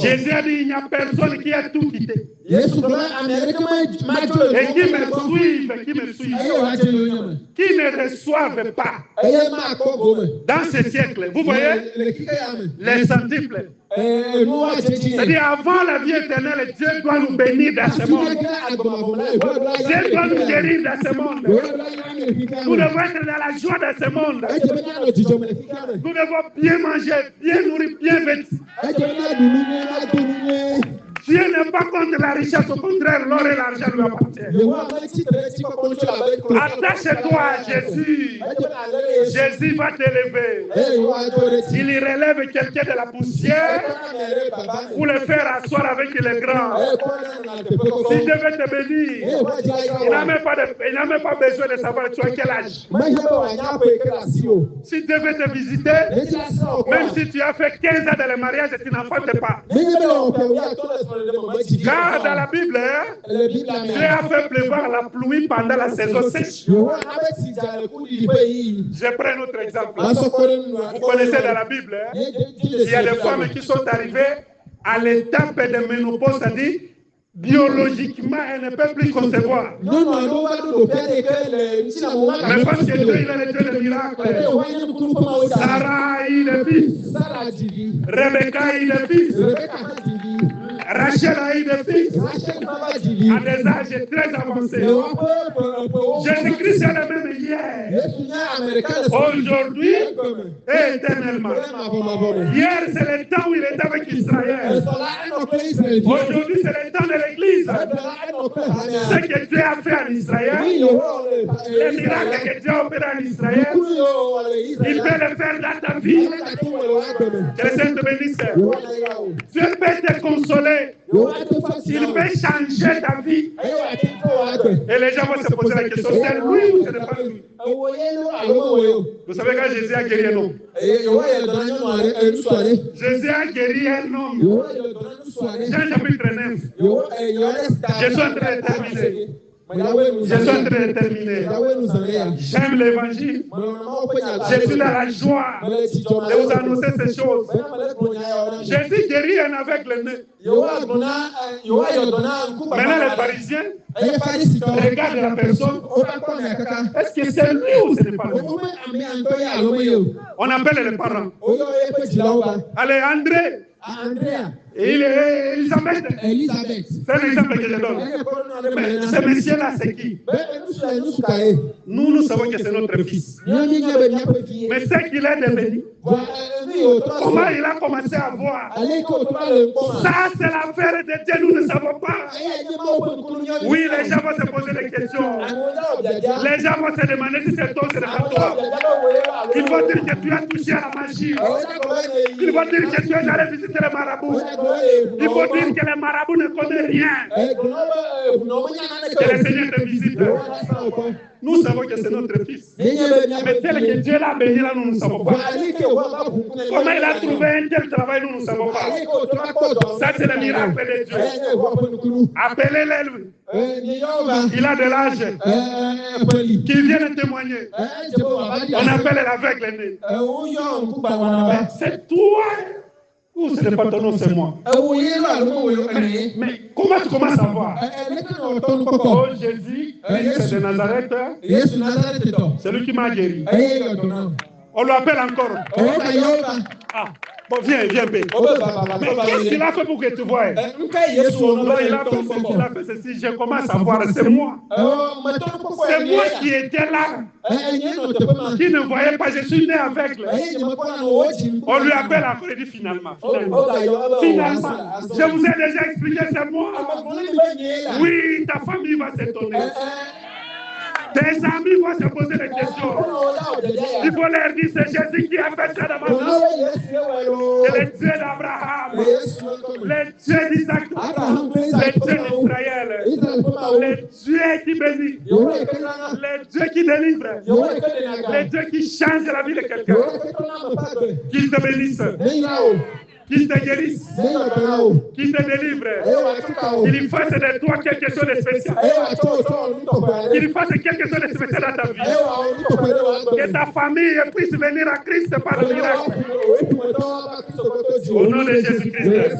A: Jésus a dit, il n'y a personne qui a tout quitté.
B: Yesu kama Amérique majo.
A: Et qui me suivent, qui ne reçoivent pas dans ce siècle. Vous voyez les centiples. C'est-à-dire avant la vie éternelle, Dieu doit nous bénir dans ce monde. Dieu doit nous guérir dans ce monde. Nous devons être dans la joie dans ce monde. Nous devons bien manger, bien nourrir, bien vêtir. Dieu n'est pas contre la richesse, au contraire, l'or et l'argent lui appartiennent. Attache-toi à Jésus. Jésus va t'élever. Il relève quelqu'un de la poussière pour le faire asseoir avec les grands. Si Dieu veut te bénir, il n'a même pas besoin de savoir tu as quel âge. Si Dieu veut te visiter, même si tu as fait 15 ans dans le mariage, tu n'enfantes pas. Car dans la Bible, Dieu a fait pleuvoir la pluie pendant la saison sèche. Je prends un autre exemple. Vous connaissez dans la Bible, il y a des femmes qui sont arrivées à l'étape de ménopause, c'est-à-dire biologiquement, elles ne peuvent plus concevoir. Mais parce que Dieu, il a le Dieu de miracles. Sarah a eu des fils. Rebecca a eu des fils. Rachel a eu des fils à des âges très avancés. Jésus-Christ est le même hier, aujourd'hui et éternellement. Hier, c'est le temps où il était avec Israël. Aujourd'hui, c'est le temps de l'Église. Ce que Dieu a fait en Israël, les miracles que Dieu a opéré en Israël, il peut le faire dans ta vie. Que le Seigneur te bénisse. Dieu peut te consoler. Il peut changer ta vie. Et les gens vont se poser la question, c'est lui ou ce n'est pas lui? Vous savez quand Jésus a guéri un homme? Jésus a guéri un homme. Jean chapitre 9. Je suis en train de terminer. J'aime l'évangile. Je suis dans la joie de vous annoncer ces choses. Jésus guérit un aveugle né. Maintenant, les pharisiens regardent la personne. Est-ce que c'est lui ou ce n'est pas lui? On appelle les parents. Allez, André. Et il est Elisabeth. C'est l'exemple que je donne. Mais ce monsieur-là, c'est qui? Nous savons que c'est notre fils. Mais c'est qu'il est devenu. Comment il a commencé à voir? Ça, c'est l'affaire de Dieu, nous ne savons pas. Oui, les gens vont se poser des questions. Les gens vont se demander si c'est toi ou c'est pas toi. Ils vont dire que tu as touché à la magie. Ils vont dire que tu es allé visiter les marabouts. Il faut dire que les marabouts ne connaissent rien. Que le Seigneur te visite. Nous savons que c'est notre fils. Mais tel que Dieu l'a béni, là, nous ne savons pas. Comment il a trouvé un tel travail, nous ne savons pas. Ça, c'est le miracle de Dieu. Appelez-le. Il a de l'âge. Qu'il vienne témoigner. On appelle l'aveugle né. C'est toi. Ou ce n'est pas ton nom, c'est moi. Mais comment tu commences à voir? Oh, Jésus, c'est de Nazareth. C'est lui qui m'a guéri. On l'appelle encore. Ah, bon, viens, paix. Mais qu'est-ce qu'il a fait pour que tu vois? Il a fait ceci, je commence à voir, c'est moi. C'est moi qui étais là, qui ne voyait pas, je suis né aveugle. On lui appelle encore, il dit finalement. Finalement, je vous ai déjà expliqué, c'est moi. Oui, ta famille va s'étonner. Tes amis vont se poser des questions. Il faut leur dire, c'est Jésus qui a fait ça dans ma vie. C'est le Dieu d'Abraham, le Dieu d'Isaac, le Dieu d'Israël, le Dieu qui bénit, le Dieu qui délivre, le Dieu qui change la vie de quelqu'un. Qu'il te bénisse. Qu'il te guérisse, qu'il te délivre, qu'il fasse de toi quelque chose de spécial, qu'il fasse quelque chose de spécial dans ta vie, que ta famille puisse venir à Christ par le miracle. Au nom de Jésus-Christ.